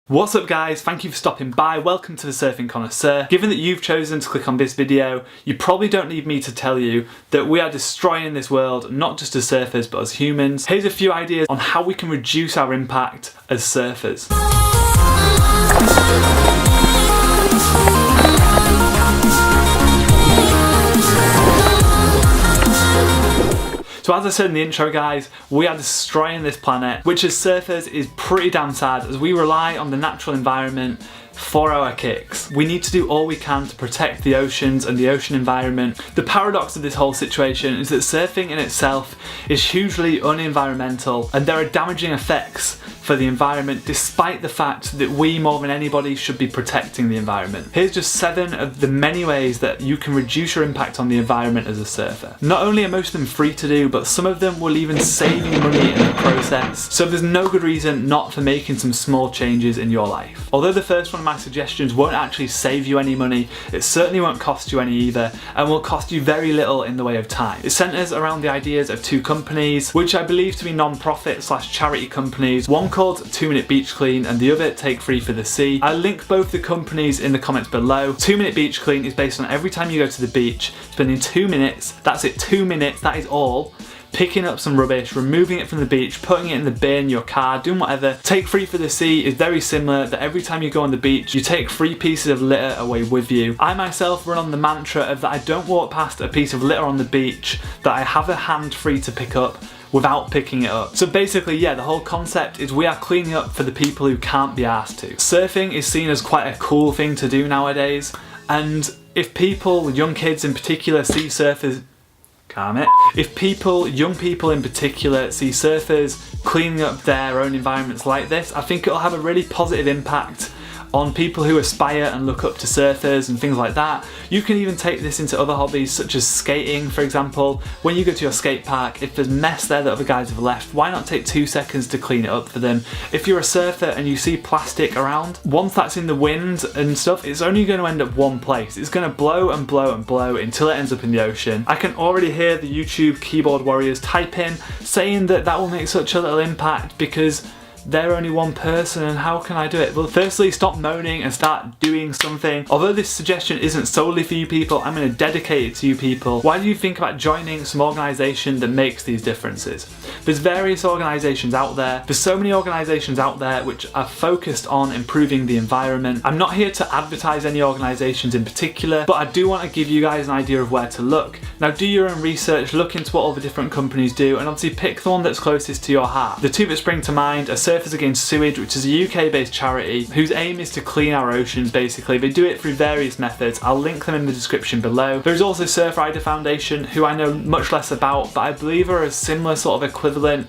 What's up guys, thank you for stopping by, welcome to the Surfing Connoisseur. Given that you've chosen to click on this video, you probably don't need me to tell you that we are destroying this world, not just as surfers but as humans. Here's a few ideas on how we can reduce our impact as surfers. So as I said in the intro guys, we are destroying this planet, which as surfers is pretty damn sad as we rely on the natural environment for our kicks. We need to do all we can to protect the oceans and the ocean environment. The paradox of this whole situation is that surfing in itself is hugely unenvironmental and there are damaging effects for the environment despite the fact that we more than anybody should be protecting the environment. Here's just 7 of the many ways that you can reduce your impact on the environment as a surfer. Not only are most of them free to do, but some of them will even save you money in the process. So there's no good reason not for making some small changes in your life. Although the first one of my suggestions won't actually save you any money, it certainly won't cost you any either and will cost you very little in the way of time. It centres around the ideas of 2 companies, which I believe to be non-profit / charity companies. One called 2 Minute Beach Clean and the other Take Free for the Sea. I'll link both the companies in the comments below. 2 Minute Beach Clean is based on every time you go to the beach, spending 2 minutes, that's it, 2 minutes, that is all, picking up some rubbish, removing it from the beach, putting it in the bin, your car, doing whatever. Take Free for the Sea is very similar, that every time you go on the beach, you take 3 pieces of litter away with you. I myself run on the mantra of that I don't walk past a piece of litter on the beach that I have a hand free to pick up without picking it up. So basically, yeah, the whole concept is we are cleaning up for the people who can't be asked to. Surfing is seen as quite a cool thing to do nowadays, and if people, young kids in particular, see surfers young people in particular see surfers cleaning up their own environments like this, I think it'll have a really positive impact on people who aspire and look up to surfers and things like that. You can even take this into other hobbies such as skating, for example. When you go to your skate park, if there's mess there that other guys have left, why not take 2 seconds to clean it up for them? If you're a surfer and you see plastic around, once that's in the wind and stuff, it's only going to end up one place. It's going to blow and blow and blow until it ends up in the ocean. I can already hear the YouTube keyboard warriors type in saying that that will make such a little impact because they're only one person and how can I do it? Well, firstly, stop moaning and start doing something. Although this suggestion isn't solely for you people, I'm going to dedicate it to you people. Why do you think about joining some organisation that makes these differences? There's various organisations out there. There's so many organisations out there which are focused on improving the environment. I'm not here to advertise any organisations in particular, but I do want to give you guys an idea of where to look. Now do your own research, look into what all the different companies do, and obviously pick the one that's closest to your heart. The 2 that spring to mind are Surfers Against Sewage, which is a UK based charity whose aim is to clean our oceans basically. They do it through various methods. I'll link them in the description below. There's also Surfrider Foundation, who I know much less about, but I believe are a similar sort of equivalent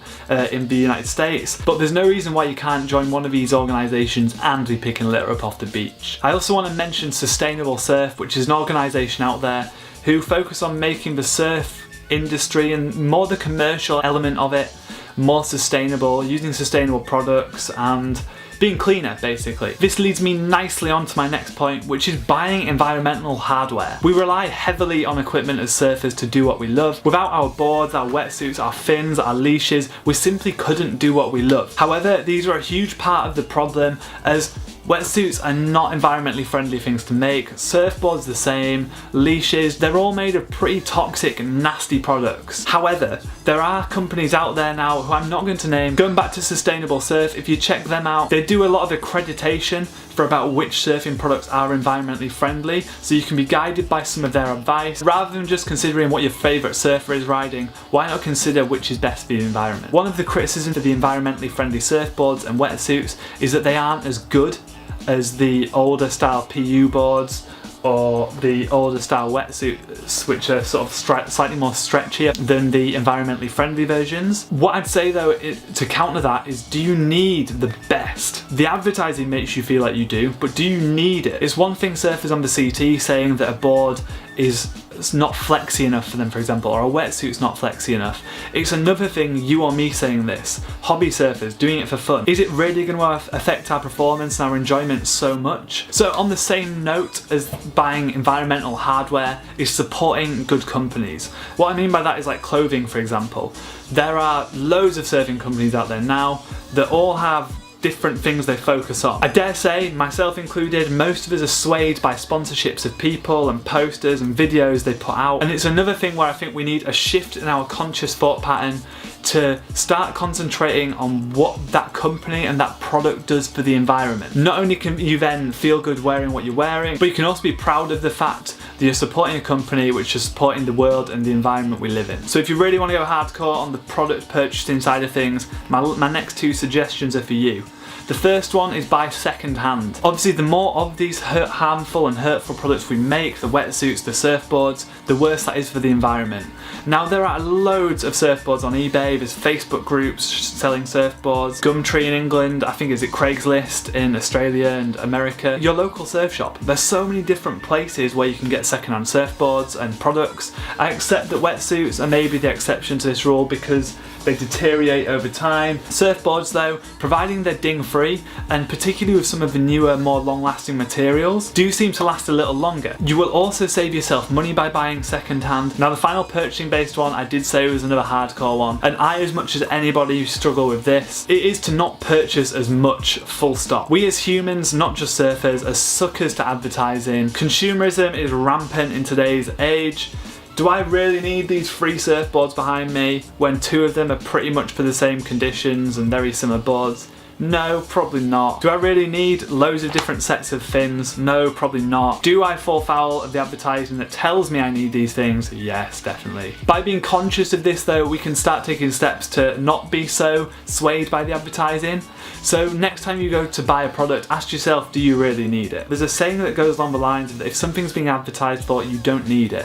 in the United States. But there's no reason why you can't join one of these organisations and be picking litter up off the beach. I also want to mention Sustainable Surf, which is an organisation out there who focus on making the surf industry and more the commercial element of it more sustainable, using sustainable products and being cleaner basically. This leads me nicely on to my next point, which is buying environmental hardware. We rely heavily on equipment as surfers to do what we love. Without our boards, our wetsuits, our fins, our leashes, we simply couldn't do what we love. However, these are a huge part of the problem as wetsuits are not environmentally friendly things to make, surfboards the same, leashes, they're all made of pretty toxic and nasty products. However, there are companies out there now who I'm not going to name. Going back to Sustainable Surf, if you check them out, they do a lot of accreditation for about which surfing products are environmentally friendly, so you can be guided by some of their advice. Rather than just considering what your favourite surfer is riding, why not consider which is best for the environment? One of the criticisms of the environmentally friendly surfboards and wetsuits is that they aren't as good as the older style PU boards or the older style wetsuits, which are sort of slightly more stretchier than the environmentally friendly versions. What I'd say though to counter that is, do you need the best? The advertising makes you feel like you do, but do you need it? It's one thing surfers on the CT saying that a board is not flexy enough for them, for example, or a wetsuit's not flexy enough. It's another thing you or me saying this, hobby surfers doing it for fun. Is it really going to affect our performance and our enjoyment so much? So on the same note as buying environmental hardware is supporting good companies. What I mean by that is like clothing, for example. There are loads of surfing companies out there now that all have different things they focus on. I dare say, myself included, most of us are swayed by sponsorships of people and posters and videos they put out, and it's another thing where I think we need a shift in our conscious thought pattern to start concentrating on what that company and that product does for the environment. Not only can you then feel good wearing what you're wearing, but you can also be proud of the fact that you're supporting a company which is supporting the world and the environment we live in. So if you really want to go hardcore on the product purchasing side of things, my next two suggestions are for you. The first one is buy second-hand. Obviously, the more of these harmful and hurtful products we make, the wetsuits, the surfboards, the worse that is for the environment. Now, there are loads of surfboards on eBay, there's Facebook groups selling surfboards, Gumtree in England, I think is it Craigslist in Australia and America, your local surf shop. There's so many different places where you can get second-hand surfboards and products. I accept that wetsuits are maybe the exception to this rule because they deteriorate over time. Surfboards though, providing they're ding-free, and particularly with some of the newer, more long-lasting materials, do seem to last a little longer. You will also save yourself money by buying second-hand. Now the final purchasing-based one I did say was another hardcore one, and I, as much as anybody who struggle with this, it is to not purchase as much, full stop. We as humans, not just surfers, are suckers to advertising. Consumerism is rampant in today's age. Do I really need these free surfboards behind me when two of them are pretty much for the same conditions and very similar boards? No, probably not. Do I really need loads of different sets of fins? No, probably not. Do I fall foul of the advertising that tells me I need these things? Yes, definitely. By being conscious of this though, we can start taking steps to not be so swayed by the advertising. So next time you go to buy a product, ask yourself, do you really need it? There's a saying that goes along the lines of that if something's being advertised for, you don't need it.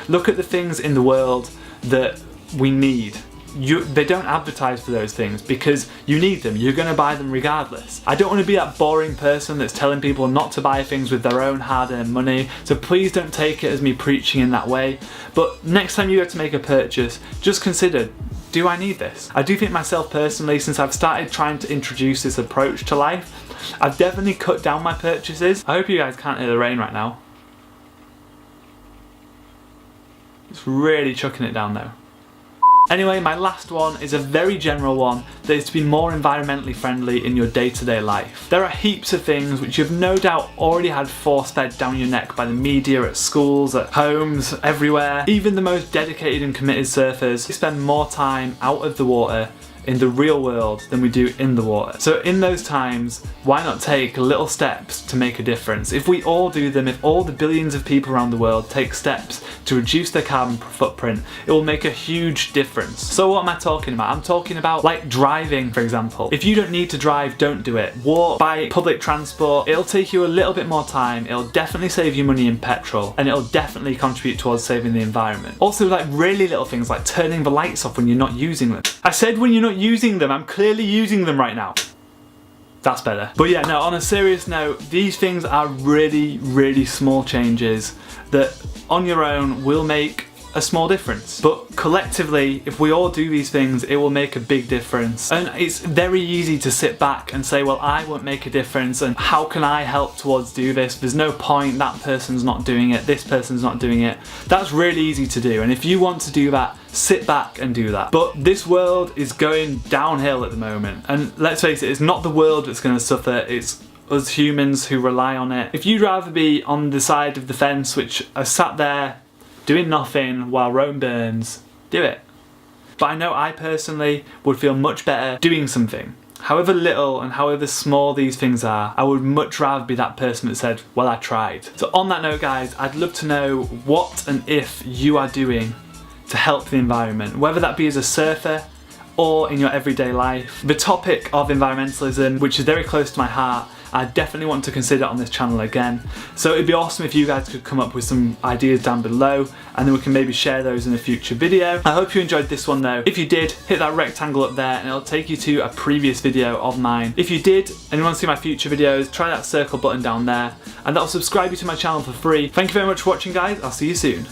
Look at the things in the world that we need. They don't advertise for those things because you need them. You're going to buy them regardless. I don't want to be that boring person that's telling people not to buy things with their own hard-earned money, so please don't take it as me preaching in that way. But next time you go to make a purchase, just consider, do I need this? I do think myself personally, since I've started trying to introduce this approach to life, I've definitely cut down my purchases. I hope you guys can't hear the rain right now. It's really chucking it down though. Anyway, my last one is a very general one that is to be more environmentally friendly in your day-to-day life. There are heaps of things which you've no doubt already had force-fed down your neck by the media, at schools, at homes, everywhere. Even the most dedicated and committed surfers spend more time out of the water in the real world than we do in the water. So in those times, why not take little steps to make a difference? If we all do them, if all the billions of people around the world take steps to reduce their carbon footprint, it will make a huge difference. So what am I talking about? I'm talking about like driving, for example. If you don't need to drive, don't do it. Walk, by public transport. It'll take you a little bit more time, it'll definitely save you money in petrol, and it'll definitely contribute towards saving the environment. Also, like really little things like turning the lights off when you're not using them. I said when you're not using them, I'm clearly using them right now. That's better. But yeah, no, on a serious note, these things are really, really small changes that on your own will make a small difference. But collectively, if we all do these things, it will make a big difference. And it's very easy to sit back and say, well, I won't make a difference, and how can I help towards do this? There's no point, that person's not doing it, this person's not doing it. That's really easy to do, and if you want to do that, sit back and do that. But this world is going downhill at the moment, and let's face it, it's not the world that's going to suffer, it's us humans who rely on it. If you'd rather be on the side of the fence which are sat there doing nothing while Rome burns, do it. But I know I personally would feel much better doing something. However little and however small these things are, I would much rather be that person that said, well, I tried. So on that note, guys, I'd love to know what and if you are doing to help the environment, whether that be as a surfer or in your everyday life. The topic of environmentalism, which is very close to my heart, I definitely want to consider on this channel again. So it'd be awesome if you guys could come up with some ideas down below, and then we can maybe share those in a future video. I hope you enjoyed this one though. If you did, hit that rectangle up there and it'll take you to a previous video of mine. If you did and you want to see my future videos, try that circle button down there, and that'll subscribe you to my channel for free. Thank you very much for watching, guys. I'll see you soon.